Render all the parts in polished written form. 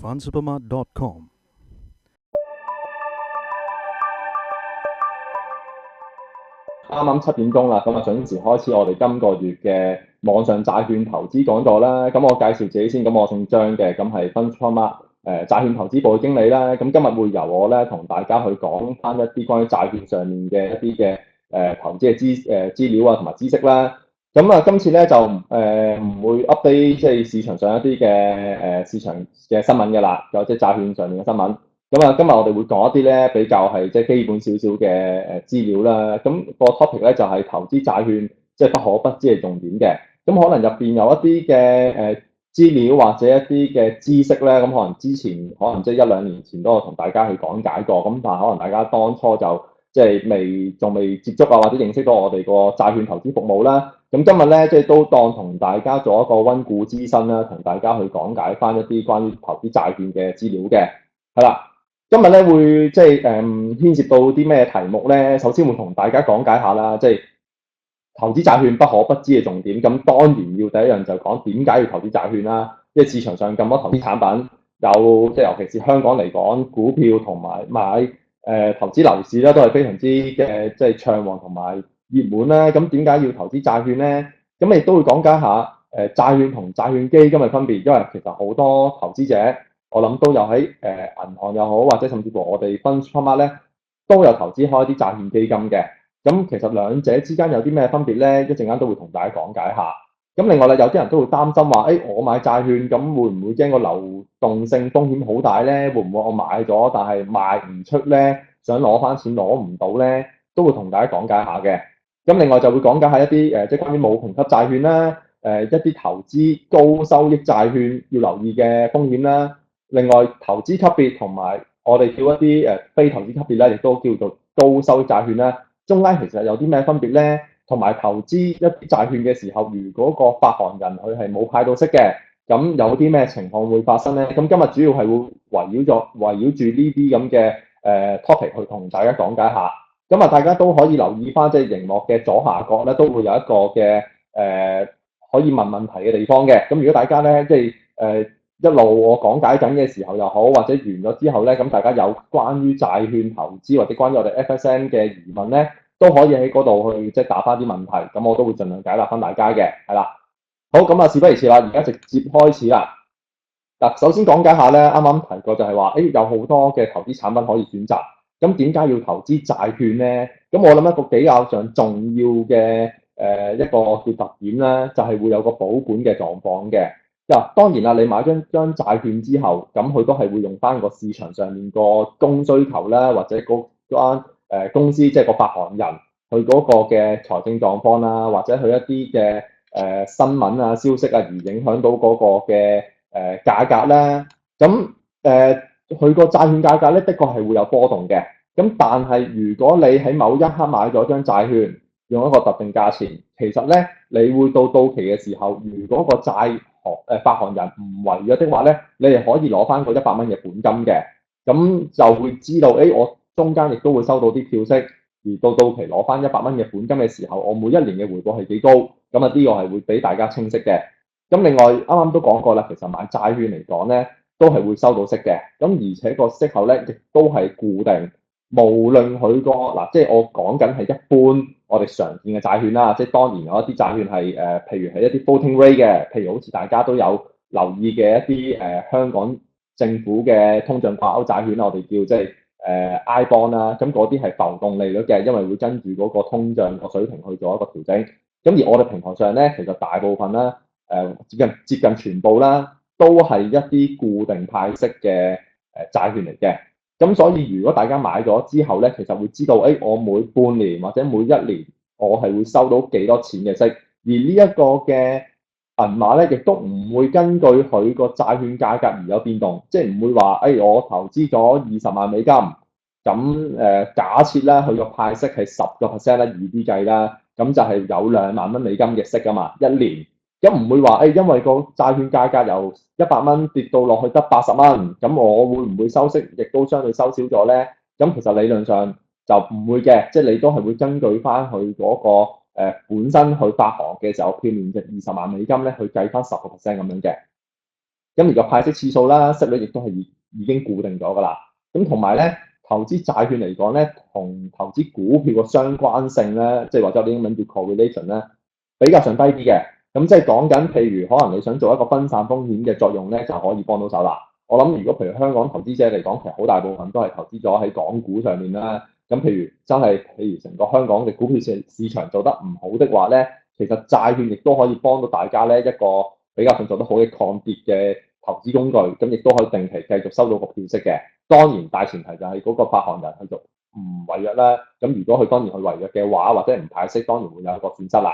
FunSupermart.com。啱啱7點鐘啦，咁啊準時開始我哋今個月嘅網上債券投資講座啦。咁我介紹自己先，咁我姓張嘅，咁係 FunSupermart 債券投資部嘅經理啦。咁今日會由我咧同大家去講翻一啲關於債券上面嘅一啲嘅投資嘅資料啊同埋知識啦。咁啊今次咧就唔會 update 即係市場上一啲嘅市場嘅新聞嘅啦，或者債券上面嘅新聞。咁啊，今日我哋會講一啲咧比較係即係基本少少嘅資料啦。咁個 topic 咧就係投資債券，即係不可不知嘅重點嘅。咁可能入邊有一啲嘅資料或者一啲嘅知識咧，咁可能之前可能即係1-2年前都有同大家去講解過。咁但係可能大家當初就即係仲未接觸啊，或者認識到我哋個債券投資服務啦。咁今日咧即係都當同大家做一個溫故知新啦，同大家去講解翻一啲關於投資債券嘅資料嘅，係啦。今日咧會即係牽涉到啲咩題目咧？首先會同大家講解下啦，即係投資債券不可不知嘅重點。咁當然要第一樣就講點解要投資債券啦。因為市場上咁多投資產品，即係尤其是香港嚟講，股票同埋買投資樓市咧都係非常之嘅即係暢旺同埋熱門啦。咁點解要投資債券咧？咁亦都會講解下債券同債券基金嘅分別，因為其實好多投資者。我諗都有喺銀行又好，或者甚至乎我哋FunSupermart咧都有投資開啲債券基金嘅。咁其實兩者之間有啲咩分別咧？一陣間都會同大家講解下。咁另外咧，有啲人都會擔心話，我買債券咁會唔會驚個流動性風險好大咧？會唔會我買咗但係賣唔出咧？想攞翻錢攞唔到咧？都會同大家講解下嘅。咁另外就會講解下一啲即係關於冇評級債券啦，一啲投資高收益債券要留意嘅風險啦。另外，投資級別同埋我哋叫一啲非投資級別咧，亦都叫做高收益債券啦。中間其實有啲咩分別咧？同埋投資一啲債券嘅時候，如果個發行人佢係冇派到息嘅，咁有啲咩情況會發生咧？咁今日主要係會圍繞住呢啲咁嘅topic 去同大家講解下。咁啊，大家都可以留意翻，即係熒幕嘅左下角咧，都會有一個嘅可以問問題嘅地方嘅。咁如果大家咧即係一路我講解緊嘅時候又好，或者完咗之後咧，咁大家有關於債券投資或者關於我哋 FSM 嘅疑問咧，都可以喺嗰度去即係打翻啲問題，咁我都會盡量解答翻大家嘅，係啦。好，咁啊，事不宜遲啦，而家直接開始啦。嗱，首先講解下咧，啱啱提過就係話，有好多嘅投資產品可以選擇，咁點解要投資債券咧？咁我諗一個比較上重要嘅一個叫特點咧，就係會有個保本嘅狀況嘅。嗱，當然啦，你買張債券之後，咁佢都係會用翻個市場上面個供需求啦，或者嗰間公司即係個發行人佢嗰個嘅財政狀況啦，或者佢一啲嘅新聞啊、消息啊，而影響到嗰個嘅價格啦。咁佢個債券價格咧，的確係會有波動嘅。咁但係如果你喺某一刻買咗張債券，用一個特定價錢，其實咧你會到期嘅時候，如果個發行人唔違約的話咧，你係可以攞翻個100蚊嘅本金嘅，咁就會知道，我中間亦都會收到啲票息，而到期攞翻100蚊嘅本金嘅時候，我每一年嘅回報係幾高，咁啊呢個係會俾大家清晰嘅。咁另外啱啱都講過啦，其實買債券嚟講咧，都係會收到息嘅，咁而且個息口咧亦都係固定。無論佢個嗱，即係我講緊係一般我哋常見嘅債券啦，即係當然有一啲債券係譬如係一啲 floating rate 嘅，譬如好似大家都有留意嘅一啲香港政府嘅通脹掛鈎債券，我哋叫即係I bond 啦，咁嗰啲係浮動利率嘅，因為會跟住嗰個通脹個水平去做一個調整。咁而我哋平台上咧，其實大部分啦，接近全部啦，都係一啲固定派息嘅債券嚟嘅。咁所以如果大家買咗之後咧，其實會知道，我每半年或者每一年我係會收到幾多錢嘅息，而呢一個嘅銀碼咧，亦都唔會根據佢個債券價格而有變動，即係唔會話，我投資咗20萬美金，咁假設咧佢個派息係10%啦，易啲計啦，咁就係有2萬蚊美金嘅息㗎嘛，一年。咁唔會話因為個債券價格由100蚊跌到落去得80蚊，咁我會唔會收息，亦都相對收少咗咧？咁其實理論上就唔會嘅，即係你都係會根據翻佢嗰個本身去發行嘅時候票面值20萬美金咧，去計翻10%咁樣嘅。咁而個派息次數啦、息率亦都係已經固定咗㗎啦。咁同埋咧，投資債券嚟講咧，同投資股票個相關性咧，即係或者我哋英文叫 correlation 咧，比較上低啲嘅。咁即係講緊，譬如可能你想做一個分散風險嘅作用咧，就可以幫到手啦。我諗如果譬如香港投資者嚟講，其實好大部分都係投資咗喺港股上面啦。咁譬如真係譬如成個香港嘅股票市場做得唔好的話咧，其實債券亦都可以幫到大家咧一個比較上做得好嘅抗跌嘅投資工具，咁亦都可以定期繼續收到個票息嘅。當然大前提就係嗰個發行人繼續唔違約啦。咁如果佢當然去違約嘅話，或者唔派息，當然會有一個損失啦。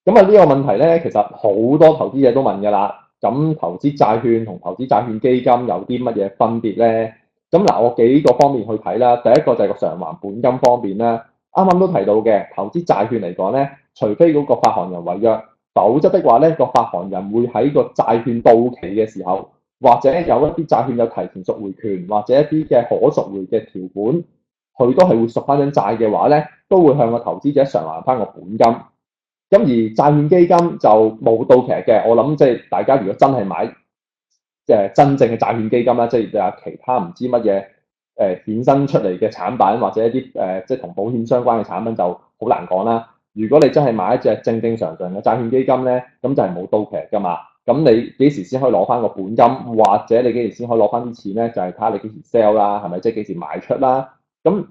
咁啊呢個問題咧，其實好多投資者都問㗎啦。咁投資債券同投資債券基金有啲乜嘢分別咧？咁嗱，我幾個方面去睇啦。第一個就係個償還本金方面啦。啱啱都提到嘅，投資債券嚟講咧，除非嗰個發行人違約，否則的話咧，個發行人會喺個債券到期嘅時候，或者有一啲債券有提前贖回權，或者一啲嘅可贖回嘅條款，佢都係會贖翻張債嘅話咧，都會向個投資者償還翻個本金。咁而債券基金就冇到期嘅，我諗即係大家如果真係買真正嘅債券基金啦，即係有其他唔知乜嘢衍生出嚟嘅產品，或者一啲即係同保險相關嘅產品就好難講啦。如果你真係買一隻正正常常嘅債券基金咧，咁就係冇到期㗎嘛。咁你幾時先可以攞翻個本金，或者你幾時先可以攞翻啲錢咧？就係睇下你幾時 sell 啦，係咪即係幾時賣出啦？咁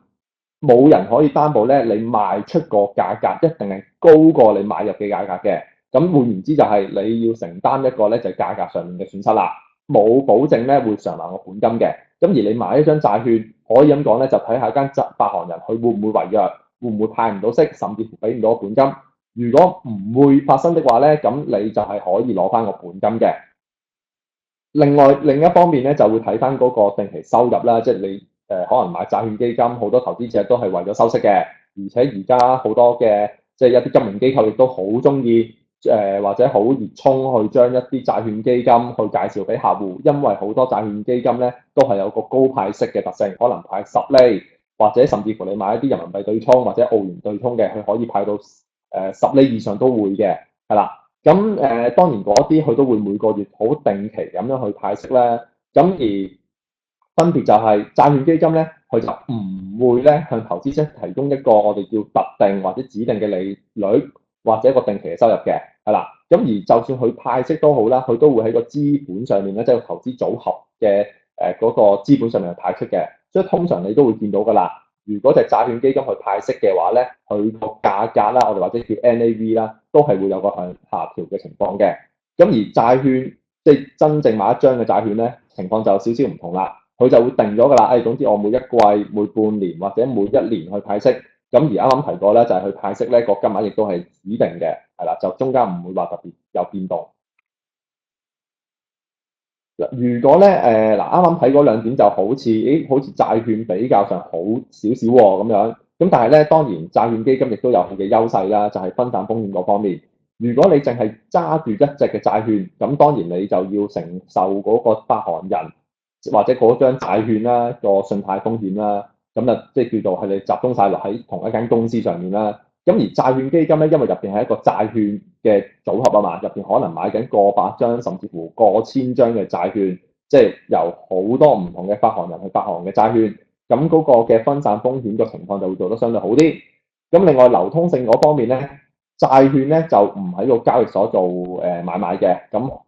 冇人可以擔保咧，你賣出個價格一定係高過你買入嘅價格嘅。咁換言之，就係你要承擔一個咧就係價格上面嘅損失啦。冇保證咧會償還個本金嘅。咁而你買一張債券，可以咁講咧，就睇下間發行人佢會唔會違約，會唔會派唔到息，甚至乎俾唔到本金。如果唔會發生的話咧，咁你就係可以攞翻個本金嘅。另一方面咧，就會睇翻嗰個定期收入啦，即係你可能買債券基金，好多投資者都係為咗收息嘅，而且而家好多嘅即係一啲金融機構亦都好中意或者好熱衷去將一啲債券基金去介紹俾客戶，因為好多債券基金咧都係有個高派息嘅特性，可能派10厘，或者甚至乎你買一啲人民幣對沖或者澳元對沖嘅，佢可以派到10厘以上都會嘅，係啦。咁當然嗰啲佢都會每個月好定期咁樣去派息啦。咁而分別就係債券基金咧，佢就唔會咧向投資者提供一個我哋叫特定或者指定嘅利率或者一個定期嘅收入嘅，係啦。咁而就算佢派息都好啦，佢都會喺個資本上面咧，即係投資組合嘅嗰個資本上面去派出嘅。所以通常你都會見到㗎啦。如果隻債券基金去派息嘅話咧，佢個價格啦，我哋或者叫 NAV 啦，都係會有個向下調嘅情況嘅。咁而債券即係真正買一張嘅債券咧，情況就有少少唔同啦。佢就會定咗㗎啦。總之我每一季、每半年或者每一年去派息。咁而啱啱提過咧，就係去派息咧個金額亦都係指定嘅，係啦，就中間唔會話特別有變動。如果咧啱啱睇嗰兩點就好似，好似債券比較上好少少喎咁樣。咁但係咧，當然債券基金亦都有佢嘅優勢啦，就係分散風險嗰方面。如果你淨係揸住一隻嘅債券，咁當然你就要承受嗰個發行人或者嗰張債券啦個信貸風險啦。咁啊，即係叫做係你集中晒落喺同一間公司上面啦。咁而債券基金咧，因為入邊係一個債券嘅組合啊嘛，入邊可能買緊過百張甚至乎過千張嘅債券，即係由好多唔同嘅發行人去發行嘅債券，咁嗰個嘅分散風險嘅情況就會做得相對好啲。咁另外流通性嗰方面咧，債券咧就唔喺個交易所做買賣嘅，咁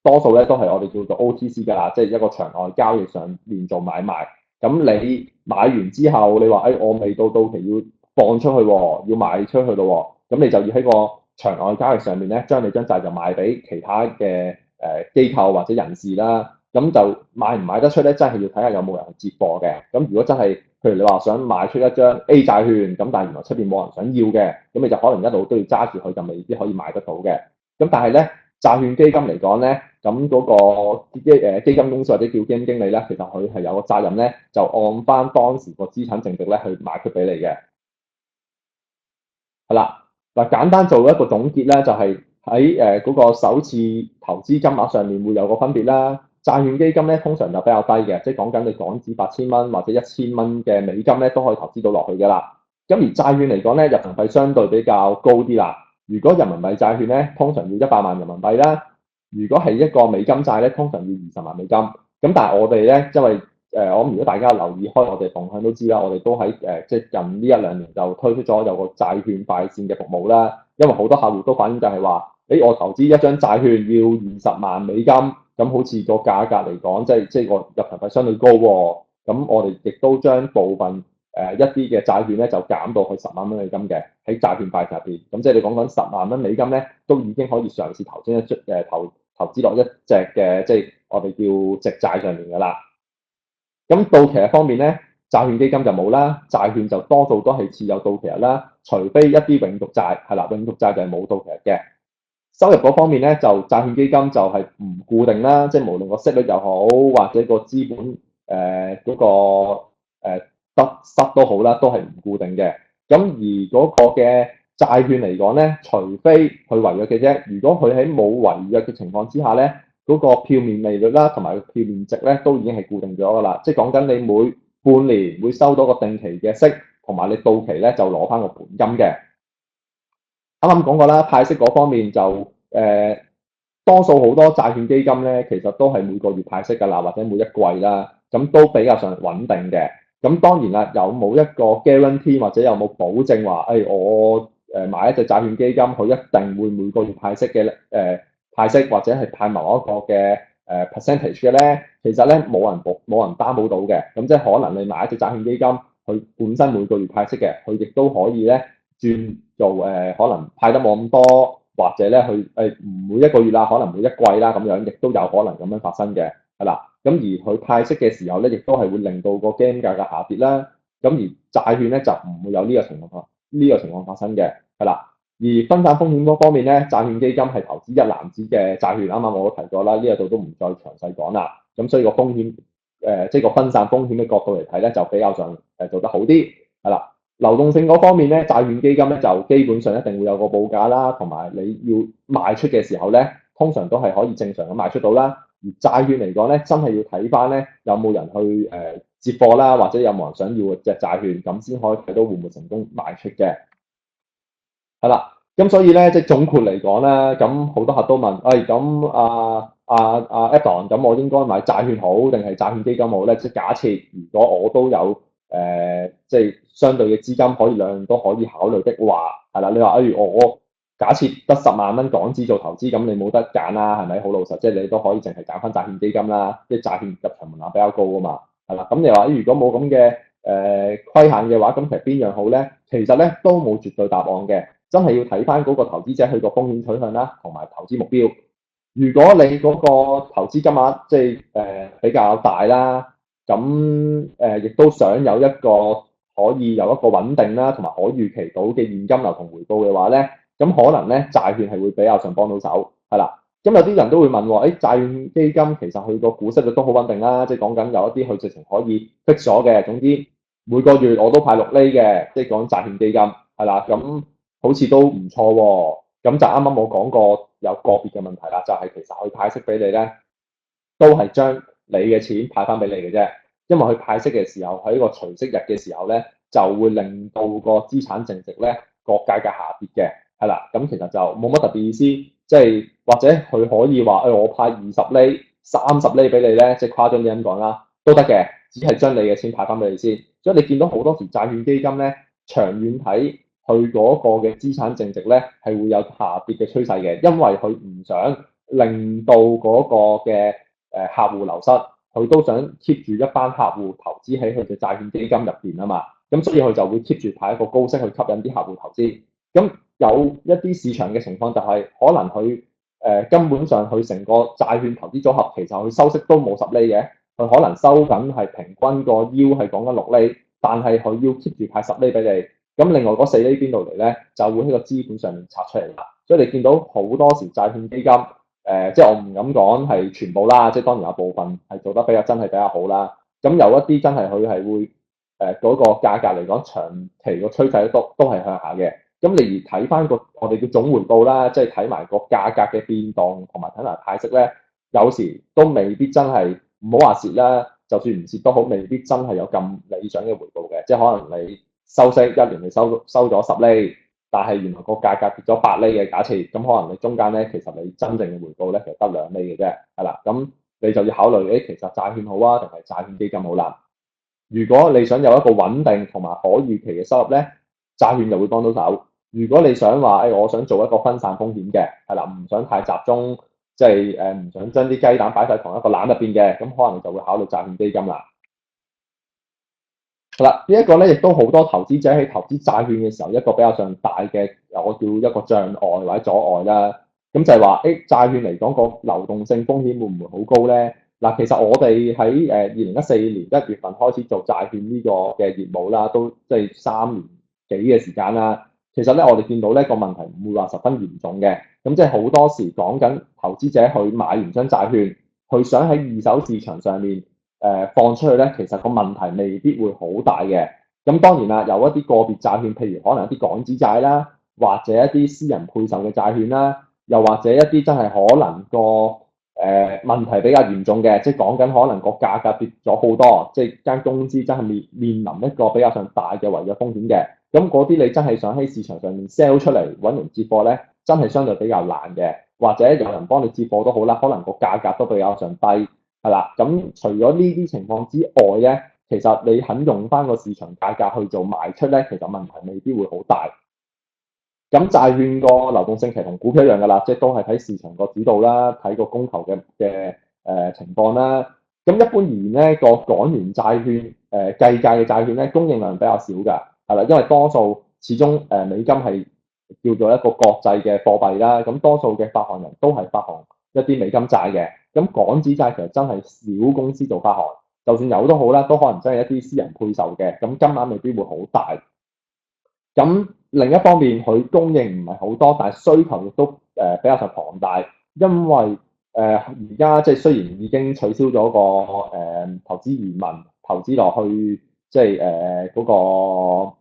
多數咧都係我哋叫做 OTC 㗎啦，即係一個場外交易上面做買賣。咁你買完之後，你話我未到期要放出去喎，要賣出去咯喎，咁你就要喺個場外交易上面咧，將你張債就賣俾其他嘅機構或者人士啦。咁就賣唔賣得出咧，真係要睇下有冇人去接貨嘅。咁如果真係，譬如你話想賣出一張 A 債券，咁但係原來出邊冇人想要嘅，咁你就可能一路都要揸住佢，就未必可以賣得到嘅。咁但係咧，債券基金嚟講咧，咁嗰個基金公司或者叫基金經理咧，其實佢係有個責任咧，就按翻當時個資產淨值咧去賣出俾你嘅。係啦，嗱簡單做一個總結咧，就係喺嗰個首次投資金額上面會有個分別啦。債券基金咧通常就比較低嘅，即係講緊你港紙8000蚊或者1000蚊嘅美金咧都可以投資到落去㗎啦。咁而債券嚟講咧，入場費相對比較高啲啦。如果人民幣債券咧，通常要100萬人民幣啦。如果係一個美金債咧，通常要20萬美金。咁但係我哋咧，因為我諗如果大家留意開我哋動向都知啦，我哋都喺即係近呢1-2年就推出咗有個債券快線嘅服務啦。因為好多客戶都反映就係話，我投資一張債券要20萬美金，咁好似個價格嚟講，即係個入場費相對高喎。咁我哋亦都將部分一啲嘅債券咧就減到去10萬蚊美金嘅喺債券快線入邊。咁即係你講緊10萬蚊美金咧，都已經可以嘗試投資投資落一隻嘅即係我哋叫直債上面㗎啦。咁到期日方面咧，債券基金就冇啦，債券就多數都係持有到期日啦，除非一啲永續債係啦，永續債就係冇到期日嘅。收入嗰方面咧，就債券基金就係唔固定啦，即係無論個息率又好，或者個資本嗰個得失都好啦，都係唔固定嘅。咁而嗰個嘅債券嚟講咧，除非佢違約嘅啫。如果佢喺冇違約嘅情況之下咧，嗰個票面利率啦，同埋票面值咧，都已經係固定咗㗎啦。即係講緊你每半年會收到個定期嘅息，同埋你到期咧就攞翻個本金嘅。啱啱講過啦，派息嗰方面就多數好多債券基金咧，其實都係每個月派息㗎啦，或者每一季啦，咁都比較上穩定嘅。咁當然啦，有冇一個 guarantee 或者有冇保證話，我買一隻債券基金，佢一定會每個月派息嘅派息或者係派某一個嘅percentage 嘅咧，其實咧冇人擔保到嘅。咁即係可能你買一隻債券基金，佢本身每個月派息嘅，佢亦都可以咧轉做可能派得冇咁多，或者咧佢唔每一個月啦，可能每一季啦咁樣，亦都有可能咁樣發生嘅，係啦。咁而佢派息嘅時候咧，亦都係會令到個基金價格下跌啦。咁而債券咧就唔會有呢個情況發生嘅，係啦。而分散風險嗰方面咧，債券基金係投資一籃子嘅債券，啱啱我都提過啦，呢度都唔再詳細講啦。咁所以個風險即係個分散風險嘅角度嚟睇咧，就比較上做得好啲，係啦。流動性嗰方面咧，債券基金咧就基本上一定會有個報價啦，同埋你要賣出嘅時候咧，通常都係可以正常咁賣出到啦。而債券嚟講咧，真係要睇翻咧有冇人去接貨啦，或者有冇人想要隻債券，咁先可以睇到會唔會成功賣出嘅。係啦，咁所以咧，即係總括嚟講咧，咁好多客都問，咁Edon，咁我應該買債券好定係債券基金好咧？即係假設如果我都有即係相對嘅資金，可以兩樣都可以考慮的話，係啦，你話我假設得10萬蚊港紙做投資，咁你冇得揀啦，係咪？好老實，即係你都可以淨係揀翻債券基金啦，即係債券入場門檻比較高啊嘛，係啦。咁你話如果冇咁嘅規限嘅話，咁其實邊樣好咧？其實咧都冇絕對答案嘅。真係要睇翻嗰個投資者佢個風險取向啦，同埋投資目標。如果你嗰個投資金額即係比較大啦，咁亦都想有一個可以有一個穩定啦，同埋可預期到嘅現金流同回報嘅話咧，咁可能咧債券係會比較上幫到手，係啦。咁有啲人都會問喎，債券基金其實佢個股息率都好穩定啦，即係講緊有一啲佢直情可以 fix 咗嘅，總之每個月我都派6厘嘅，即係講債券基金係啦，咁。好似都唔錯喎，咁就啱啱我講過有個別嘅問題啦，就係其實佢派息俾你咧，都係將你嘅錢派翻俾你嘅啫，因為佢派息嘅時候喺個除息日嘅時候咧，就會令到個資產淨值咧個價格下跌嘅，係啦，咁其實就冇乜特別意思，即係或者佢可以話我派20厘、30厘俾你咧，即係誇張啲咁講啦，都得嘅，只係將你嘅錢派翻俾你先，所以你見到好多時債券基金咧，長遠睇。佢嗰個嘅資產淨值咧係會有下跌嘅趨勢嘅，因為佢唔想令到嗰個嘅客戶流失，佢都想 keep 住一班客戶投資喺佢嘅債券基金入邊啊嘛，咁所以佢就會 keep 住派一個高息去吸引啲客戶投資。咁有一啲市場嘅情況就係可能佢根本上佢成個債券投資組合其實佢收息都冇10厘嘅，佢可能收緊係平均個 yield 係講緊6厘，但係佢要 keep 住派10厘俾你。咁另外嗰4厘邊度嚟咧，就會喺個資本上面拆出嚟啦。所以你見到好多時債券基金，即係我唔敢講係全部啦，即係當然有部分係做得真係比較好啦。咁有一啲真係佢係會嗰個價格嚟講，長期個趨勢都係向下嘅。咁你而睇翻個我哋叫總回報啦，即係睇埋個價格嘅變動，同埋睇埋派息咧，有時都未必真係唔好話蝕啦。就算唔蝕都好，未必真係有咁理想嘅回報嘅。即係可能你收息1年你收咗10厘，但係原來個價格跌咗8厘嘅假設，咁可能你中間咧其實你真正嘅回報咧其實得2厘嘅啫，係啦，咁你就要考慮，其實債券好啊，定係債券基金好啦。如果你想有一個穩定同埋可預期嘅收入咧，債券就會幫到手。如果你想話，我想做一個分散風險嘅，係啦，唔想太集中，即係唔想將啲雞蛋擺晒同一個籃入邊嘅，咁可能就會考慮債券基金啦。好啦，呢一個咧亦都好多投資者喺投資債券嘅時候一個比較上大嘅，我叫一個障礙或者阻礙啦。咁就係話，債券嚟講個流動性風險會唔會好高咧？嗱，其實我哋喺2014年1月份開始做債券呢個嘅業務啦，都即係3年幾嘅時間啦。其實咧，我哋見到咧個問題唔會話十分嚴重嘅。咁即係好多時講緊投資者去買完張債券，佢想喺二手市場上面放出去咧，其實個問題未必會好大嘅。咁當然啦，有一啲個別債券，譬如可能一啲港紙債啦，或者一啲私人配售嘅債券啦，又或者一啲真係可能個問題比較嚴重嘅，即係講緊可能個價格跌咗好多，即係間公司真係面臨一個比較上大嘅違約風險嘅。咁嗰啲你真係想喺市場上面 sell 出嚟揾人接貨咧，真係相對比較難嘅。或者有人幫你接貨都好啦，可能個價格都比較上低，係啦。咁除咗呢啲情況之外咧，其實你肯用翻個市場價格去做賣出咧，其實問題未必會好大。咁債券個流動性其實同股票一樣㗎啦，即係都係睇市場個主導啦，睇個供求嘅情況啦。咁一般而言咧，個港元債券計價嘅債券咧，供應量比較少㗎，係啦，因為多數始終美金係叫做一個國際嘅貨幣啦，咁多數嘅發行人都係發行一啲美金債嘅。咁港紙債其實真係少公司做發行，就算有都好啦，都可能真係一啲私人配售嘅，咁金額未必會好大。咁另一方面，佢供應唔係好多，但係需求亦都比較上龐大，因為而家即係雖然已經取消咗個投資移民投資落去，即係嗰個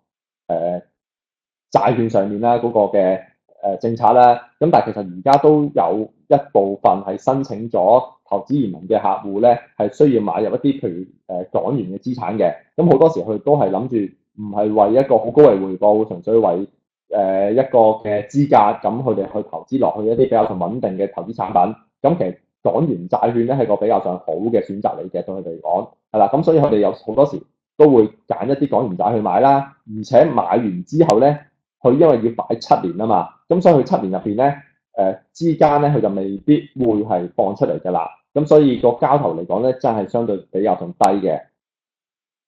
債券上面啦嗰個嘅政策啦，咁但係其實而家都有一部分係申請咗投資移民嘅客戶咧，係需要買入一啲譬如港元嘅資產嘅，咁好多時佢都係諗住，唔係為一個好高嘅回報，純粹為一個嘅資格，咁佢哋去投資落去一啲比較上穩定嘅投資產品。咁其實港元債券咧係個比較上好嘅選擇嚟嘅，對佢哋嚟講係啦。咁所以佢哋有好多時都會揀一啲港元債去買啦，而且買完之後咧，佢因為要擺7年啊嘛，咁所以佢7年入邊咧之間咧佢就未必會係放出嚟㗎啦。咁所以個交投嚟講咧，真係相對比較上低嘅。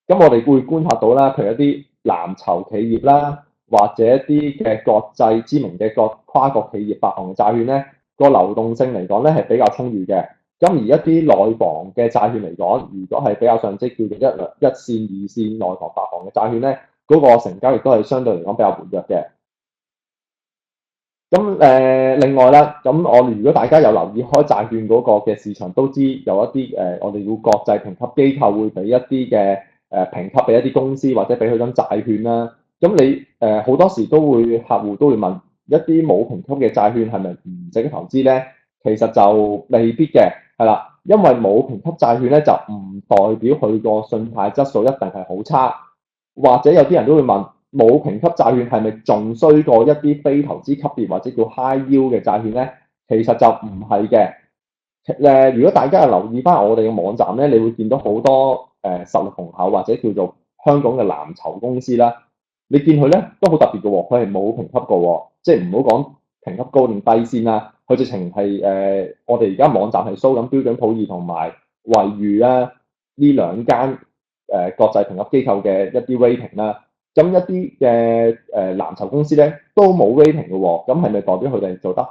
咁我哋會觀察到啦，譬如一啲藍籌企業啦，或者一啲嘅國際知名嘅跨國企業發行嘅債券咧，個流動性嚟講咧係比較充裕嘅。咁而一啲內房嘅債券嚟講，如果係比較上即係叫做一線、二線內房發行嘅債券咧，嗰個成交亦都係相對嚟講比較活躍嘅。咁另外啦，咁我如果大家有留意開債券嗰個嘅市場，都知有一啲我哋要國際評級機構會俾一啲嘅評級俾一啲公司，或者俾佢張債券啦。咁你好多時都會客戶都會問一啲冇評級嘅債券係咪唔值得投資咧？其實就未必嘅，係啦，因為冇評級債券咧就唔代表佢個信貸質素一定係好差，或者有啲人都會問。冇評級債券係咪仲衰過一啲非投資級別或者叫 high yield 嘅債券咧？其實就唔係嘅。如果大家有留意翻我哋嘅網站咧，你會見到好多實力雄厚或者叫做香港嘅藍籌公司啦。你見佢咧都好特別嘅喎，佢係冇評級嘅喎，即係唔好講評級高定低先啦。佢直情係我哋而家網站係 show 緊標準普爾同埋惠譽啦呢兩間國際評級機構嘅一啲 rating 啦。咁一啲嘅藍籌公司咧都冇 rating 嘅喎，咁係咪代表佢哋做得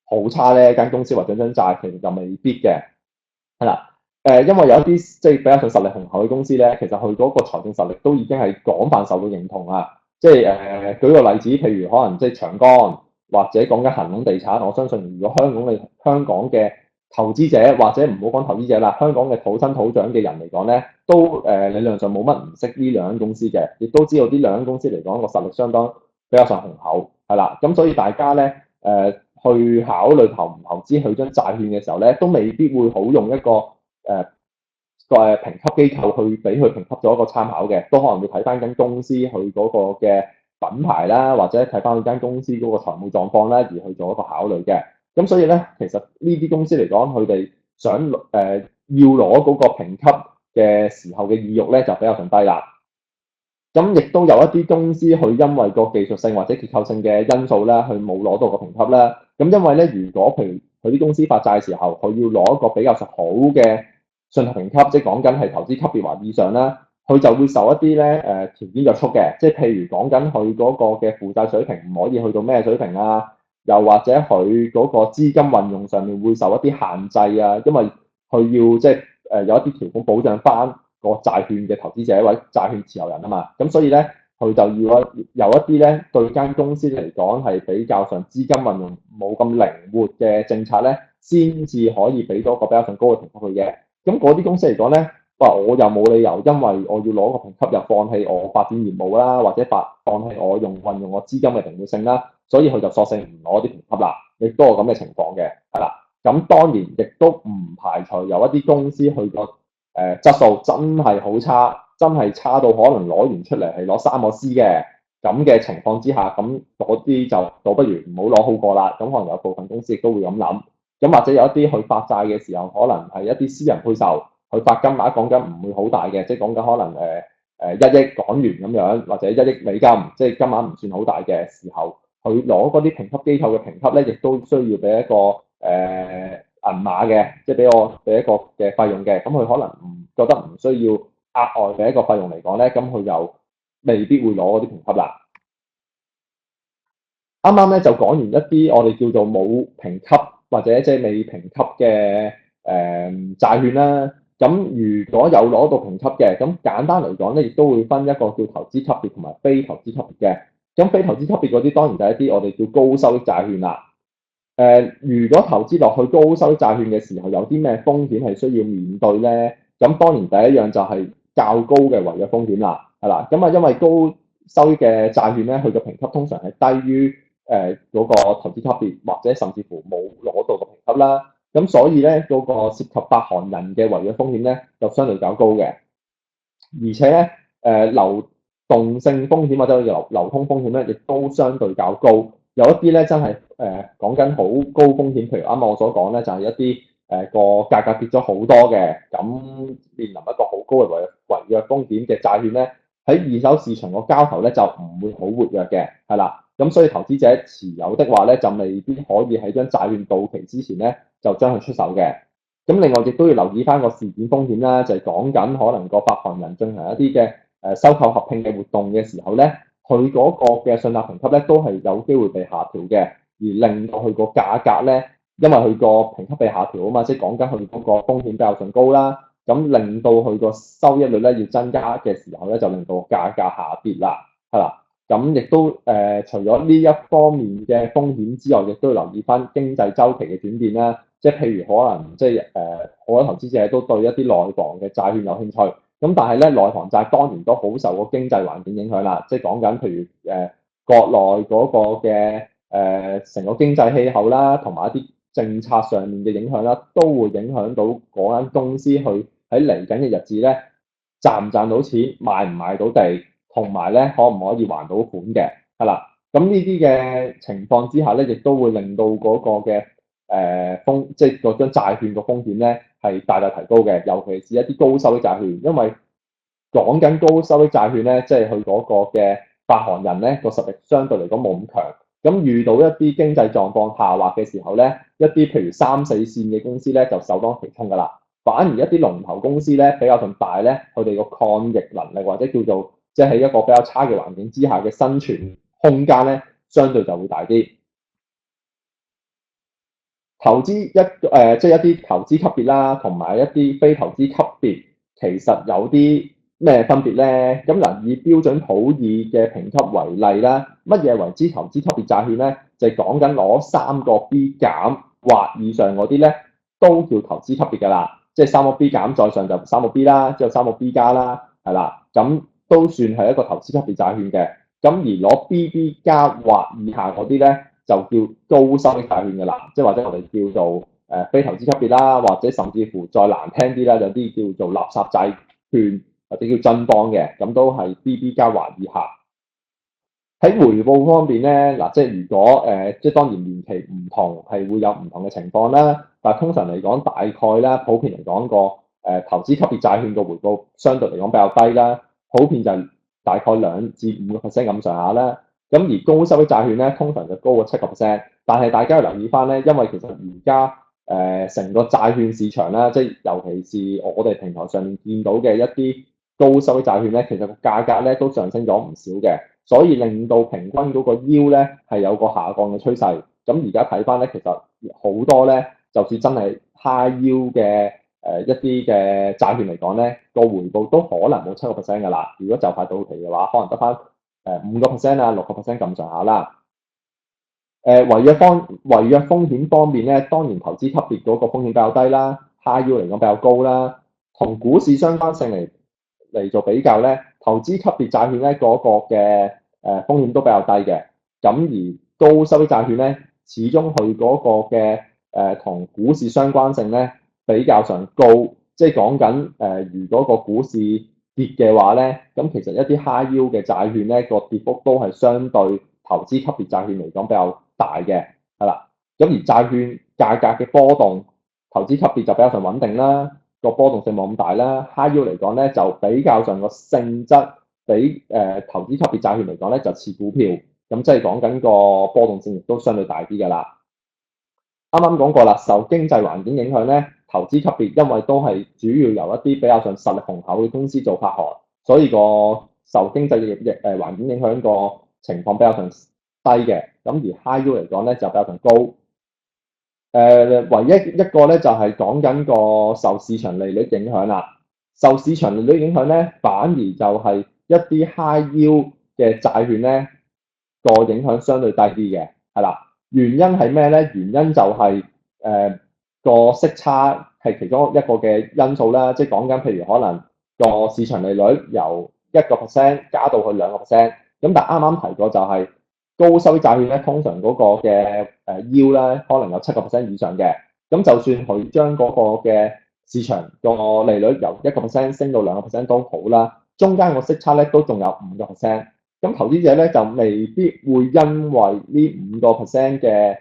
好差咧？間公司或者張債其實就未必嘅，係啦。因為有一啲即係比較上實力雄厚嘅公司咧，其實佢嗰個財政實力都已經係廣泛受到認同啦。即係舉個例子，譬如可能即係長江或者講緊恒隆地產，我相信如果香港嘅投資者或者唔好講投資者啦，香港嘅土生土長嘅人嚟講咧，都理論上冇乜唔識呢兩間公司嘅，亦都知道呢兩間公司嚟講個實力相當比較上雄厚，係啦。咁所以大家咧去考慮投唔投資佢張債券嘅時候咧，都未必會好用一個評級機構去俾佢評級咗一個參考嘅，都可能會睇翻間公司佢嗰個嘅品牌啦，或者睇翻佢間公司嗰個財務狀況咧，而去做一個考慮嘅。咁所以咧，其實呢啲公司嚟講，佢哋想要攞嗰個評級嘅時候嘅意欲咧，就比較上低啦。咁亦都有一啲公司，佢因為個技術性或者結構性嘅因素咧，佢冇攞到個評級啦。咁因為咧，如果譬如佢啲公司發債嘅時候，佢要攞一個比較上好嘅信託評級，即係講緊係投資級別或以上啦，佢就會受一啲咧條件約束嘅，即係譬如講緊佢嗰個嘅負債水平唔可以去到咩水平啊，又或者佢嗰個資金運用上面會受一啲限制啊，因為佢要即係有一啲條款保障翻個債券嘅投資者或者債券持有人啊嘛，咁所以咧佢就要有一啲咧對間公司嚟講係比較上資金運用冇咁靈活嘅政策咧，先至可以俾到個比較上高嘅評級佢嘅。咁嗰啲公司嚟講咧，我又冇理由因為我要攞個評級又放棄我發展業務啦，或者放棄我運用我資金嘅靈活性啦，所以佢就索性唔攞啲評級啦，亦都有咁嘅情況嘅，係啦。咁當然亦都唔排除有一啲公司佢個質素真係好差，真係差到可能攞完出嚟係攞3個 C 嘅咁嘅情況之下，咁嗰啲就倒不如唔好攞好過啦。咁可能有部分公司亦都會咁諗。咁或者有一啲去發債嘅時候，可能係一啲私人配售，佢發金額講緊唔會好大嘅，即係講緊可能1億港元咁樣，或者1億美金，即係金額唔算好大嘅時候，佢攞嗰啲評級機構嘅評級咧，亦都需要俾一個銀碼嘅，即係俾一個嘅費用嘅。咁佢可能唔覺得唔需要額外嘅一個費用嚟講咧，咁佢就未必會攞嗰啲評級啦。啱啱咧就講完一啲我哋叫做冇評級或者即係未評級嘅債券啦。咁如果有攞到評級嘅，咁簡單嚟講咧，亦都會分一個叫投資級別同埋非投資級別嘅。咁非投資級別嗰啲當然就係一啲我哋叫高收益債券啦。如果投資落去高收益債券嘅時候，有啲咩風險係需要面對咧？咁當然第一樣就係較高嘅違約風險啦，係啦。咁啊，因為高收益嘅債券咧，佢嘅評級通常係低於嗰個投資級別，或者甚至乎冇攞到個評級啦。咁所以咧，嗰個涉及發行人嘅違約風險咧，就相對較高嘅。而且咧，流動性風險或者流通風險咧，亦都相對較高。有一啲咧真係講緊好高風險，譬如啱啱我所講咧，就係一啲個價格跌咗好多嘅，咁面臨一個好高嘅違約風險嘅債券咧，喺二手市場個交投咧就唔會好活躍嘅，係啦。咁所以投資者持有的話咧，就未必可以喺張債券到期之前咧就將佢出售嘅。咁另外亦都要留意翻個事件風險啦，就係講緊可能個發行人進行一啲嘅收購合併嘅活動嘅時候咧，佢嗰個嘅信貸評級咧都係有機會被下調嘅，而令到佢個價格咧，因為佢個評級被下調啊嘛，即係講緊佢嗰個風險比較上高啦，咁令到佢個收益率咧要增加嘅時候咧，就令到價格下跌啦，係啦。咁亦都除咗呢一方面嘅風險之外，亦都要留意翻經濟周期嘅轉變啦。即係譬如可能即係好多投資者都對一啲內房嘅債券有興趣，咁但係咧內房債當然都好受個經濟環境影響啦。即係講緊譬如國內嗰個嘅成個經濟氣候啦，同埋一啲政策上面嘅影響啦，都會影響到嗰間公司去喺嚟緊嘅日子咧賺唔賺到錢，賣唔賣到地。同埋咧，可唔可以還到款嘅？係啦，咁呢啲嘅情況之下咧，亦都會令到嗰個嘅即係嗰張債券個風險咧係大大提高嘅，尤其是一啲高收益債券，因為講緊高收益債券咧，即係佢嗰個嘅發行人咧個實力相對嚟講冇咁強，咁遇到一啲經濟狀況下滑嘅時候咧，一啲譬如3、4線嘅公司咧就首當其衝㗎啦，反而一啲龍頭公司咧比較仲大咧，佢哋個抗逆能力或者叫做即係喺一個比較差嘅環境之下嘅生存空間咧，相對就會大啲。投資即係一啲投資級別啦，同埋一啲非投資級別，其實有啲咩分別咧？咁嗱，以標準普爾嘅評級為例啦，乜嘢為之投資級別債券咧？就係講緊攞3個 B 減或以上嗰啲咧，都叫投資級別㗎啦。即係3個 B 減再上就3個 B 啦，之後3個 B 加啦，係啦，咁都算係一個投資級別債券嘅。咁而攞 BB 加或以下嗰啲咧，就叫高收益債券嘅啦，即係或者我哋叫做非投資級別啦，或者甚至乎再難聽啲啦，有啲叫做垃圾債券或者叫真邦嘅，咁都係 BB 加或以下。喺回報方面咧，嗱，即係如果即係當然年期唔同係會有唔同嘅情況啦，但係通常嚟講，大概啦，普遍嚟講個投資級別債券嘅回報相對嚟講比較低啦，普遍就係大概2至5%咁上下啦。咁而高收益債券咧，通常就高過7%，但係大家要留意翻咧，因為其實而家成個債券市場啦，即係尤其是我哋平台上面見到嘅一啲高收益債券咧，其實個價格咧都上升咗唔少嘅。所以令到平均嗰個 yield 咧係有個下降嘅趨勢。咁而家睇翻咧，其實好多咧，就算真係 high yield 嘅一啲嘅債券嚟講咧，個回報都可能冇7%㗎啦。如果就快到期嘅話，可能得翻5%啊、6%咁上下啦。違約風險方面咧，當然投資級別嗰個風險比較低啦，high yield 嚟講比較高啦。同股市相關性嚟做比較咧，投資級別債券咧嗰個嘅風險都比較低嘅。咁而高收益債券咧，始終佢嗰個嘅同股市相關性咧比較上高，即係講緊如果個股市跌嘅話咧，咁其實一啲 high yield 嘅債券咧個跌幅都係相對投資級別債券嚟講比較大嘅，係啦。咁而債券價格嘅波動，投資級別就比較上穩定啦，個波動性冇咁大啦。high yield 嚟講咧就比較上個性質比投資級別債券嚟講咧就似股票，咁即係講緊個波動性亦都相對大啲㗎啦。啱啱講過啦，受經濟環境影響咧，投資級別因為都係主要由一啲比較上實力雄厚嘅公司做發行，所以個受經濟環境影響個情況比較上低嘅。咁而 high yield 嚟講咧就比較上高。唯一一個咧就係講緊個受市場利率影響啦。受市場利率影響咧，反而就係一啲 high yield 嘅債券咧個影響相對低啲嘅，係啦。原因係咩咧？原因就係個息差係其中一個嘅因素啦。即係講緊譬如可能個市場利率由1% 加到去2%，咁但係啱啱提過就係、高收益債券咧，通常嗰個嘅yield咧，可能有7% 以上嘅。咁就算佢將嗰個嘅市場個利率由1% 升到2% 都好啦，中間個息差咧都仲有5%。咁投資者咧就未必會因為呢5% 嘅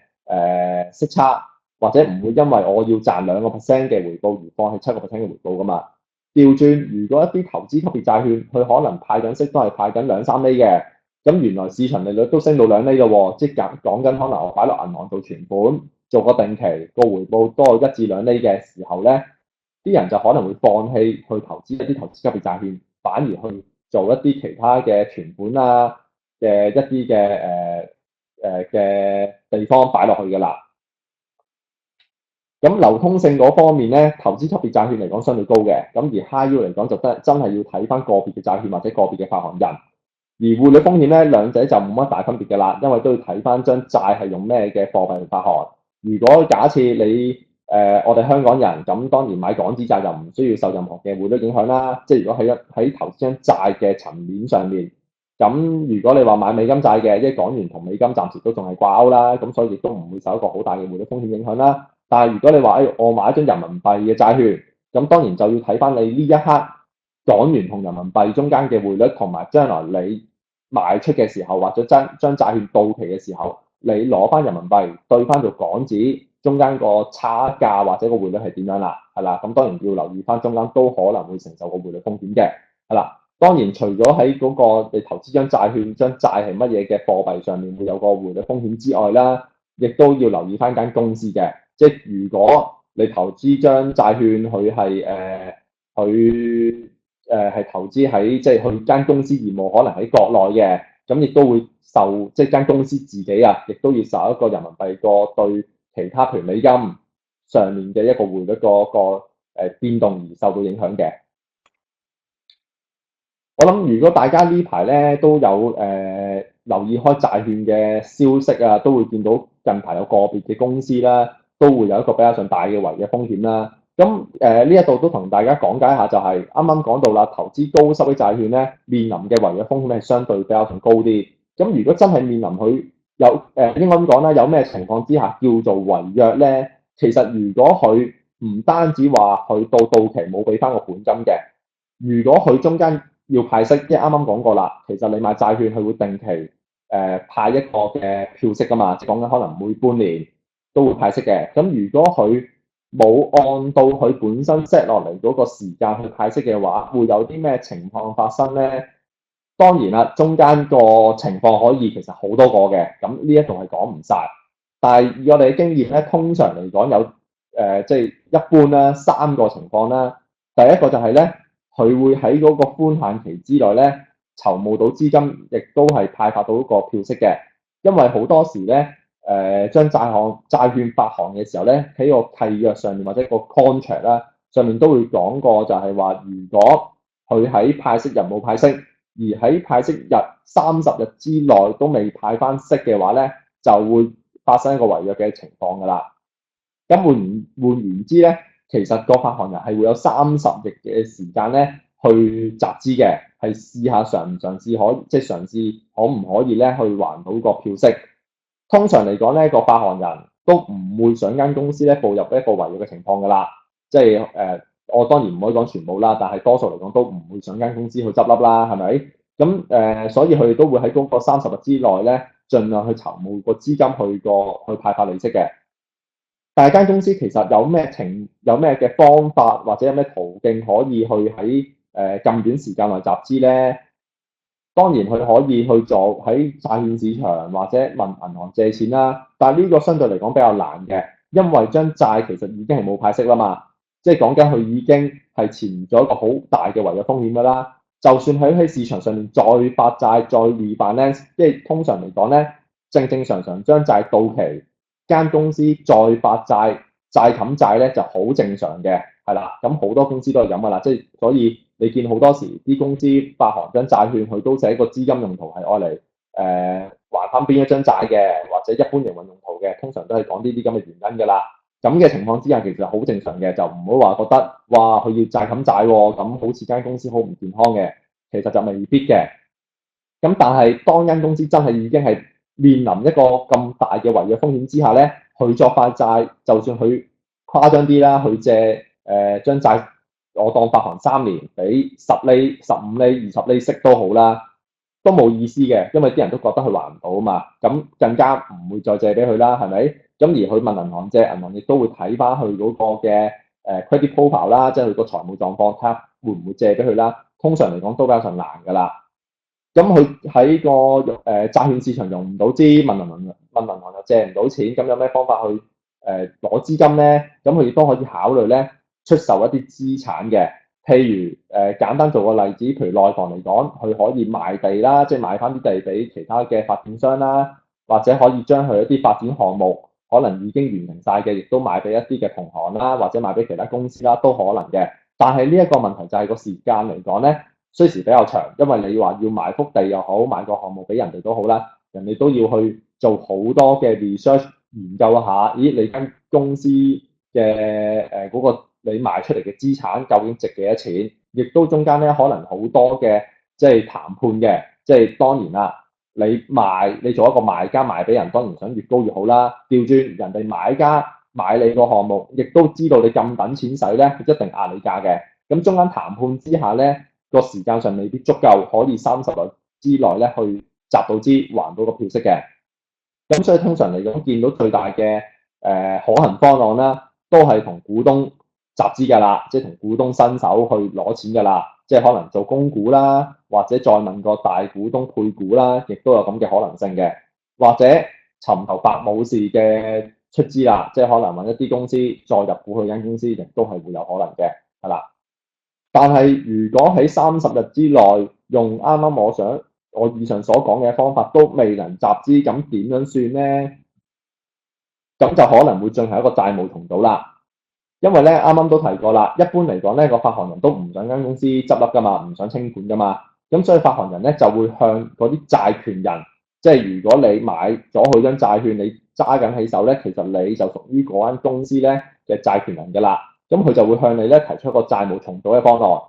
息差，或者唔會因為我要賺2% 嘅回報而放棄7% 嘅回報噶嘛。調轉，如果一啲投資級別債券，佢可能派緊息都係派緊2-3厘嘅。咁原來市場利率都升到2厘咯，即係講緊可能我擺落銀行做存款，做個定期，個回報多1至2厘嘅時候咧，啲人就可能會放棄去投資一啲投資級別債券，反而去做一啲其他嘅存款啊嘅一啲嘅地方擺落去㗎啦。咁流通性嗰方面咧，投資級別債券嚟講相對高嘅，咁而 high yield 嚟講就真係要睇翻個別嘅債券或者個別嘅發行人。而匯率風險咧，兩者就冇乜大分別嘅啦，因為都要睇翻張債係用咩嘅貨幣發行。如果假設你我哋香港人咁，當然買港紙債就唔需要受任何嘅匯率影響啦。即係如果喺投資張債嘅層面上面，咁如果你話買美金債嘅，即係港元同美金暫時都仲係掛鈎啦，咁所以亦都唔會受一個好大嘅匯率風險影響啦。但係如果你話我買一張人民幣嘅債券，咁當然就要睇翻你呢一刻港元同人民幣中間嘅匯率，同埋將來你賣出嘅時候，或者將債券到期嘅時候，你攞翻人民幣兌翻做港紙，中間個差價或者個匯率係點樣啦？係啦，咁當然要留意翻中間都可能會承受個匯率風險嘅，係啦。當然除咗喺嗰個你投資張債券，張債係乜嘢嘅貨幣上面會有個匯率風險之外啦，亦都要留意翻間公司嘅，即係如果你投資張債券佢係係投資喺即係佢間公司業務可能喺國內嘅，咁亦都會受即係間公司自己啊，亦都要受一個人民幣個對其他譬如美金上面嘅一個匯率個變動而受到影響嘅。我諗如果大家呢排咧都有留意開債券嘅消息啊，都會見到近排有個別嘅公司啦，都會有一個比較上大嘅違約風險啦。咁呢一度都同大家講解一下，就係啱啱講到啦，投資高收益債券咧，面臨嘅違約風險係相對比較上高啲。咁如果真係面臨佢有應該咁講啦，有咩情況之下叫做違約咧？其實如果佢唔單止話佢到期冇俾翻個本金嘅，如果佢中間要派息，即係啱啱講過啦，其實你買債券佢會定期派一個嘅票息噶嘛，即係講緊可能每半年都會派息嘅。咁如果佢冇按到佢本身 set 落嚟嗰個時間去派息嘅話，會有啲咩情況發生咧？當然啦，中間個情況可以其實好多個嘅，咁呢一度係講唔晒。但係以我哋嘅經驗咧，通常嚟講有即係一般啦3個情況啦。第一個就係咧，佢會喺嗰個寬限期之內咧，籌募到資金，亦都係派發到個票息嘅。因為好多時咧，將債券發行嘅時候咧，喺個契約上面或者個 contract 啦上面都會講過，就係話如果佢喺派息日冇派息，而喺派息日30日之內都未派翻息嘅話咧，就會發生一個違約嘅情況㗎啦。咁換言之咧，其實個發行人係會有30日嘅時間咧去集資嘅，係試下嘗試嘗試可唔可以咧去還到個票息。通常嚟講咧，個發行人都唔會想間公司咧步入一個違約嘅情況㗎啦。即係我當然唔可以講全部啦，但係多數嚟講都唔會想間公司去執笠啦，係咪？咁所以佢哋都會喺嗰個30日之內咧，盡量去籌募個資金去派發利息嘅。但係間公司其實有咩嘅方法或者有咩途徑可以去喺咁短時間內集資咧？當然佢可以去做喺債券市場或者問銀行借錢啦，但係呢個相對嚟講比較難嘅，因為張債其實已經係冇派息啦嘛，即係講緊佢已經係潛咗一個好大嘅違約風險㗎啦。就算喺市場上面再發債再 refinance，即係通常嚟講咧，正常張債到期，間公司再發債冚債咧就好正常嘅，係啦。咁好多公司都係咁㗎啦，即係所以你見好多時啲公司發行張債券，佢都寫個資金用途係愛嚟還翻邊一張債嘅，或者一般營運用途嘅，通常都係講呢啲咁嘅原因㗎啦。咁嘅情況之下，其實好正常嘅，就唔好話覺得哇佢要債冚債喎，咁好似間公司好唔健康嘅，其實就未必嘅。咁但係當間公司真係已經係面臨一個咁大嘅違約風險之下咧，佢作發債，就算佢誇張啲啦，佢借張債，我當發行3年，俾10厘、15厘、20厘息都好啦，都冇意思嘅，因為啲人都覺得佢還唔到啊嘛，咁更加唔會再借俾佢啦，係咪？咁而佢問銀行借，銀行亦都會睇翻佢嗰個嘅credit profile 啦，即係佢個財務狀況，睇下會唔會借俾佢啦。通常嚟講都比較上難㗎啦。咁佢喺個債券市場用唔到資，問銀行又借唔到錢，咁有咩方法去攞資金咧？咁佢亦都可以考慮咧出售一啲資產嘅，譬如簡單做個例子，譬如內房嚟講，佢可以賣地啦，即係賣翻啲地俾其他嘅發展商啦，或者可以將佢一啲發展項目可能已經完成晒嘅，亦都賣俾一啲嘅同行啦，或者賣俾其他公司啦，都可能嘅。但係呢一個問題就係個時間嚟講咧，需時比較長，因為你話要賣幅地又好，賣個項目俾人哋都好啦，人哋都要去做好多嘅 research 研究一下，咦你間公司嘅嗰個你賣出嚟嘅資產究竟值幾多錢？亦都中間咧可能好多嘅即係談判嘅，即係當然啦，你做一個賣家賣俾人，當然想越高越好啦。調轉人哋買家買你個項目，亦都知道你咁等錢使咧，一定壓你價嘅。咁中間談判之下咧，個時間上未必足夠，可以30日之內咧去集到資還到個票息嘅。咁所以通常嚟講，見到最大嘅可行方案啦，都係同股東集資㗎啦，即係同股東伸手去攞錢㗎啦，即係可能做公股啦，或者再問個大股東配股啦，亦都有咁嘅可能性嘅，或者尋求白武士嘅出資啦，即係可能揾一啲公司再入股去間公司，亦都係會有可能嘅，係啦。但係如果喺30日之內用啱啱我以上所講嘅方法都未能集資，咁點樣算咧？咁就可能會進行一個債務重組啦。因為咧啱啱都提過啦，一般嚟講咧個發行人都唔想間公司執笠噶嘛，唔想清盤噶嘛。咁所以發行人咧就會向嗰啲債權人，即係如果你買咗佢張債券，你揸緊起手咧，其實你就屬於嗰間公司咧嘅債權人噶啦。咁佢就會向你咧提出一個債務重組嘅方案。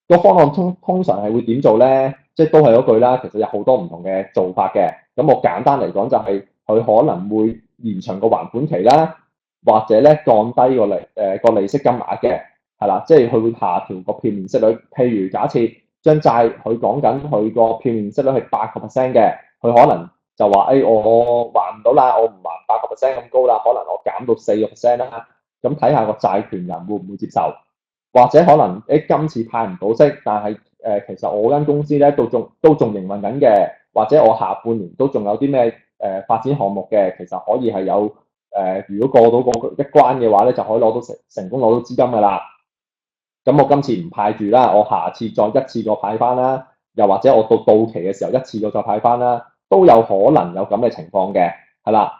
個方案通常係會點做咧？即係都係嗰句啦，其實有好多唔同嘅做法嘅。咁我簡單嚟講就係佢可能會延長個還款期啦，或者咧降低個利息金額嘅，係啦，即係佢會下調個票面息率。譬如假設張債佢講緊佢個票面息率係8%嘅，佢可能就話我還唔到啦，我唔還8%咁高啦，可能我減到4%啦，咁睇下個債權人會唔會接受，或者可能今次派唔到息，但係其實我間公司咧都仲營運緊嘅，或者我下半年都仲有啲咩發展項目嘅，其實可以係有如果過到嗰一關嘅話咧，就可以攞到成功攞到資金㗎啦。咁我今次唔派住啦，我下次再一次過派翻啦，又或者我到期嘅時候一次過再派翻啦，都有可能有咁嘅情況嘅，係啦。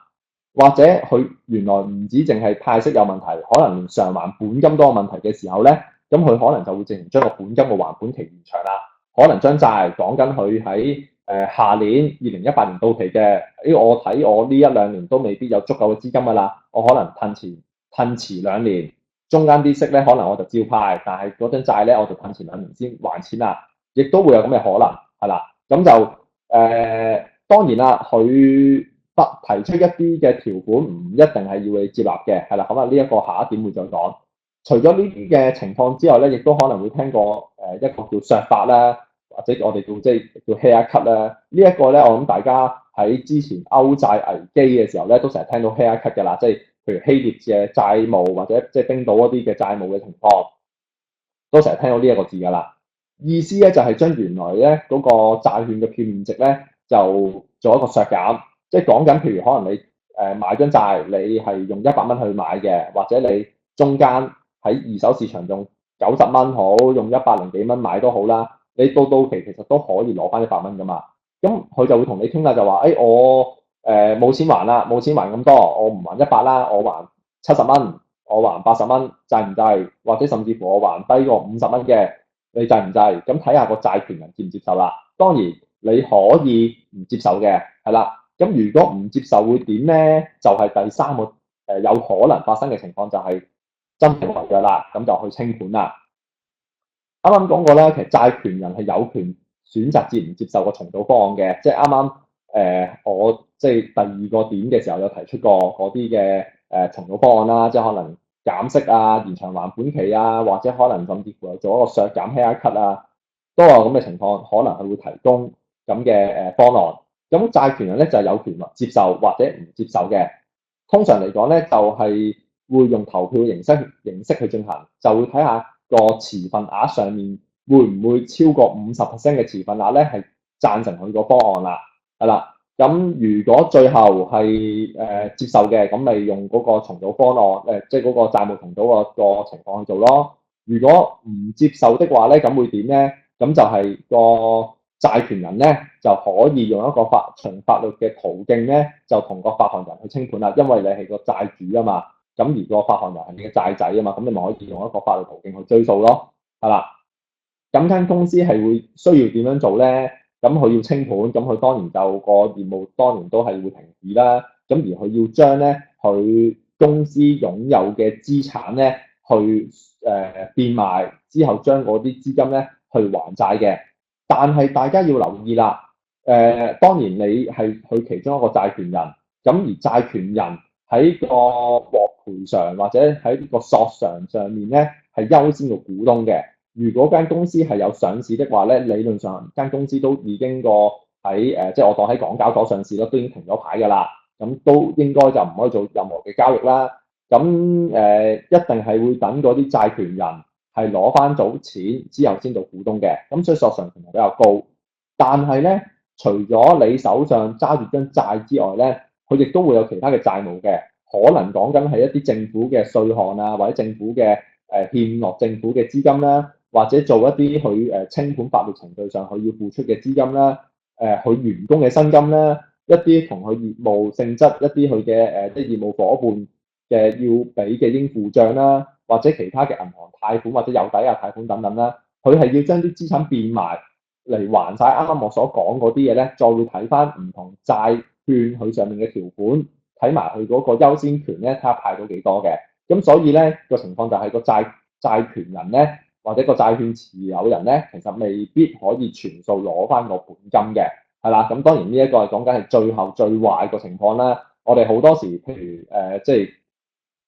或者佢原來唔止淨係派息有問題，可能連償還本金都有問題嘅時候咧，咁佢可能就會直情將個本金嘅還本期延長啦。可能將債講緊佢喺下年2018年到期嘅，我睇我呢1-2年都未必有足夠嘅資金㗎啦，我可能褪遲2年。中間啲息咧，可能我就照派，但係嗰張債咧，我就褪前2年先還錢啦，亦都會有咁嘅可能，係啦。咁就當然啦，佢提出一啲嘅條款唔一定係要你接納嘅，係啦。咁啊，呢一個下一點會再講。除咗呢啲嘅情況之外咧，亦都可能會聽過一個叫削髮啦，或者我哋叫 haircut 啦。呢一個咧，我諗大家喺之前歐債危機嘅時候咧，都成日聽到 haircut 嘅啦，即係譬如希臘嘅債務或者即係冰島嗰啲嘅債務嘅情況，都成日聽到呢一個字㗎啦。意思咧就係將原來咧嗰個債券嘅票面值咧就做一個削減，即係講緊譬如可能你買張債，你係用100蚊去買嘅，或者你中間喺二手市場用90蚊好，用100零幾蚊買都好啦，你到期其實都可以攞翻100蚊㗎嘛。咁佢就會同你傾啦，就話我冇錢還啦，冇錢還咁多，我唔還100啦，我還70蚊，我還80蚊，制唔制？或者甚至乎我還低過50蚊嘅，你制唔制？咁睇下個債權人接唔接受啦。當然你可以唔接受嘅，係啦。咁如果唔接受會點咧？就係第3個有可能發生嘅情況就係真係違約啦，咁就去清盤啦。啱啱講過咧，其實債權人係有權選擇接唔接受個重組方案嘅，即係啱啱我即係第2個點嘅時候有提出過嗰啲嘅重組方案啦，即係可能減息啊、延長還本期啊，或者可能甚至乎係做一個削減 haircut 啊，都有咁嘅情況，可能係會提供咁嘅方案。咁債權人咧就係有權接受或者唔接受嘅。通常嚟講咧，就係會用投票形式去進行，就會睇下個持份額上面會唔會超過50%嘅持份額咧，係贊成佢個方案啦，係啦。咁如果最後係接受嘅，咁咪用嗰個重組方案即係嗰個債務重組個情況去做咯。如果唔接受的話咧，咁會點咧？咁就係個債權人咧就可以用一個從法律嘅途徑咧，就同個發行人去清盤啦。因為你係個債主啊嘛，咁而個發行人係你嘅債仔啊嘛，咁你咪可以用一個法律途徑去追訴咯，係啦。咁間公司係會需要點樣做咧？咁佢要清盤，咁佢當然就個業務當然都係會停止啦。咁而佢要將咧佢公司擁有嘅資產咧去變賣之後，將嗰啲資金咧去還債嘅。但係大家要留意啦，當然你係佢其中一個債權人，咁而債權人喺個獲賠償或者喺個索償上面咧係優先個股東嘅。如果間公司係有上市的話咧，理論上間公司都已經喺即係我當喺港交所上市咯，都已經停咗牌㗎啦。咁都應該就唔可以做任何嘅交易啦。咁一定係會等嗰啲債權人係攞翻早錢之後先做股東嘅。咁所以索償權係比較高。但係咧，除咗你手上揸住張債之外咧，佢亦都會有其他嘅債務嘅，可能講緊係一啲政府嘅稅項啊，或者政府嘅欠落政府嘅資金啦。或者做一啲佢清盤法律程序上佢要付出嘅資金啦，佢員工嘅薪金啦，一啲同佢業務性質一啲佢嘅即係業務伙伴嘅要俾嘅應付帳啦，或者其他嘅銀行貸款或者有抵押貸款等等啦，佢係要將啲資產變賣嚟還晒啱啱我所講嗰啲嘢咧，再會睇翻唔同債券佢上面嘅條款，睇埋佢嗰個優先權咧，睇下派到幾多嘅。咁所以咧個情況就係個債權人咧，或者個債券持有人咧，其實未必可以全數攞翻個本金嘅，係啦。咁當然呢一個係講緊係最後最壞個情況啦。我哋好多時，譬如即係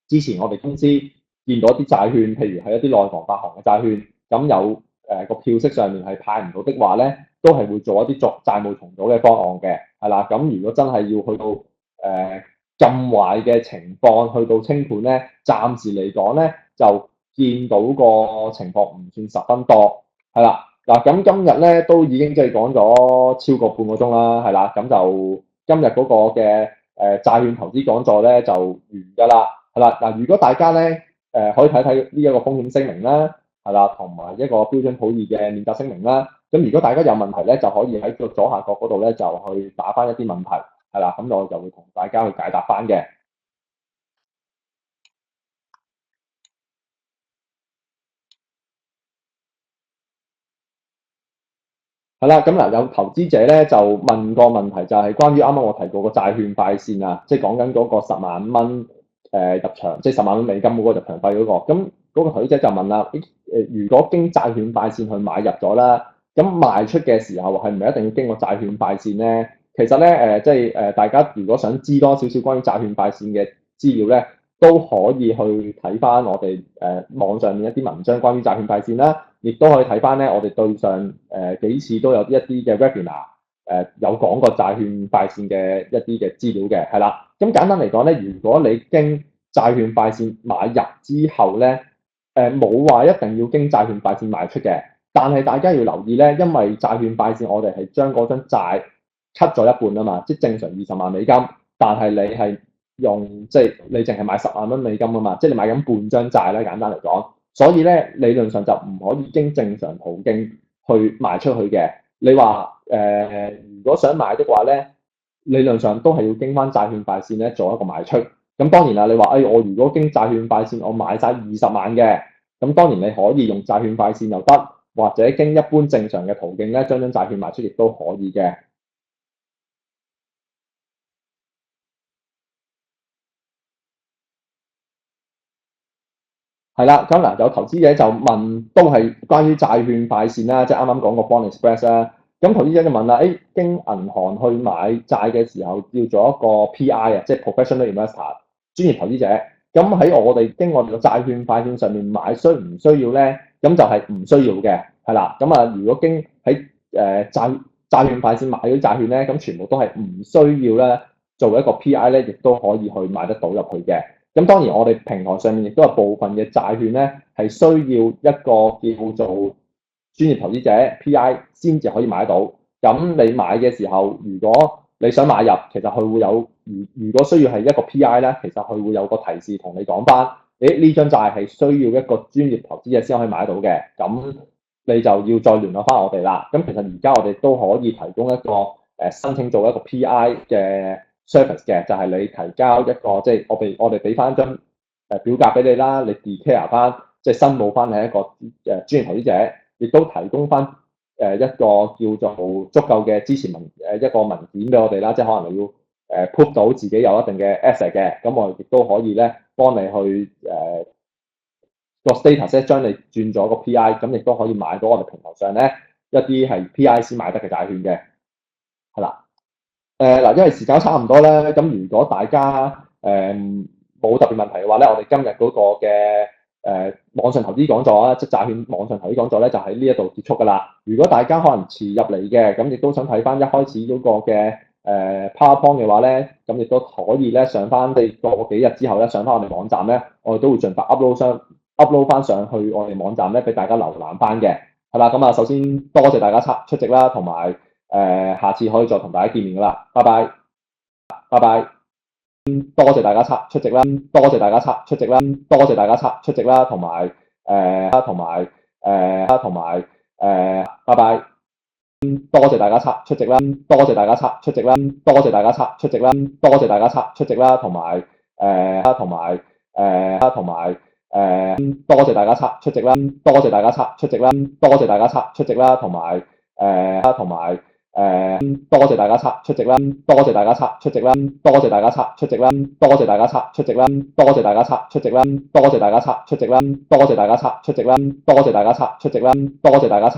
之前我哋公司見到一啲債券，譬如係一啲內房發行嘅債券，咁有個票息上面係派唔到的話咧，都係會做一啲債務重組嘅方案嘅，係啦。咁如果真係要去到咁壞嘅情況去到清盤咧，暫時嚟講咧就見到個情況唔算十分多，係啦。嗱，咁今日咧都已經即係講咗超過半個鐘啦，係啦。咁就今日嗰個嘅債券投資講座咧就完㗎啦，係啦。嗱，如果大家咧可以睇睇呢一個風險聲明啦，係啦，同埋一個標準普爾嘅免責聲明啦。咁如果大家有問題咧，就可以喺個左下角嗰度咧就去打翻一啲問題，係啦。咁我就會同大家去解答翻嘅。係啦，咁嗱有投資者咧就問個問題，就係關於啱啱我提過個債券快線啊，即係講緊嗰個10萬蚊入場，即係10萬蚊美金嗰個入場費嗰個。咁嗰個投資者就問啦，如果經債券快線去買入咗啦，咁賣出嘅時候係唔係一定要經過債券快線咧？其實咧即係大家如果想知多少少關於債券快線嘅資料咧，都可以去睇翻我哋網上面一啲文章關於債券快線啦。亦都可以睇翻咧，我哋對上幾次都有一啲嘅 webinar 有講過債券快線嘅一啲嘅資料嘅，係啦。咁簡單嚟講咧，如果你經債券快線買入之後咧，冇話一定要經債券快線賣出嘅，但係大家要留意咧，因為債券快線我哋係將嗰張債 cut 咗一半啊嘛，即係正常20萬美金，但係你係用即係你淨係買10萬蚊美金啊嘛，即係你買緊半張債咧，簡單嚟講。所以咧，理論上就唔可以經正常途徑去賣出去嘅。你話如果想買的話咧，理論上都係要經翻債券快線咧做一個賣出。咁當然啦，你話我如果經債券快線我買晒20萬嘅，咁當然你可以用債券快線又得，或者經一般正常嘅途徑咧將債券賣出亦都可以嘅。係啦，咁嗱有投資者就問，都係關於債券快線啦，即係啱啱講個 Bond Express 啦。咁投資者就問啦，經銀行去買債嘅時候要做一個 PI 啊，即係 Professional Investor 專業投資者。咁喺我哋經我哋個債券快線上面買，需唔需要咧？咁就係唔需要嘅，係啦。咁啊，如果經喺債券快線買嗰啲債券咧，咁全部都係唔需要咧做一個 PI 咧，亦都可以去買得到入去嘅。咁當然，我哋平台上面亦都有部分嘅債券咧，係需要一個叫做專業投資者 PI 先至可以買到。咁你買嘅時候，如果你想買入，其實佢會有如果需要係一個 PI 咧，其實佢會有個提示同你講翻，呢張債係需要一個專業投資者先可以買到嘅。咁你就要再聯絡翻我哋啦。咁其實而家我哋都可以提供一個申請做一個 PI 嘅 service 嘅，就係你提交一個即係我哋俾翻張表格俾你啦，你 declare 翻即係申報翻係一個專業投資者，亦都提供翻一個叫做足夠嘅支持一個文件俾我哋啦，即係可能你要prove 到自己有一定嘅 asset 嘅，咁我亦都可以咧幫你去個 status 咧將你轉咗個 PI，咁亦都可以買到我哋平台上咧一啲係 PI 先買得嘅債券嘅，係啦。嗱，因為時間差唔多咧，咁如果大家冇特別問題嘅話咧，我哋今日嗰個嘅網上投資講座啊，即係債券網上投資講座咧，就喺呢一度結束㗎啦。如果大家可能遲入嚟嘅，咁亦都想睇翻一開始嗰個嘅PowerPoint 嘅話咧，咁亦都可以咧上翻你過幾日之後咧上翻我哋網站咧，我哋都會盡快 upload 翻上去我哋網站咧，俾大家瀏覽翻嘅，係啦。咁啊，首先多謝大家出席啦，同埋下次可以再同大家見面㗎啦，拜拜，拜拜。多謝大家出席啦，多謝大家出席啦，多謝大家出席啦，同埋拜拜。多謝大家出席啦，多謝大家出席啦，多謝大家出席啦，多謝大家出席啦，同埋多謝大家出席啦，多謝大家出席啦，多謝大家出席啦，同埋多謝大家出席啦，多謝大家出席啦，多謝大家出席啦，多謝大家出席啦，多謝大家出席啦，多謝大家出席啦，多謝大家出席啦，多謝大家出席啦，多謝大家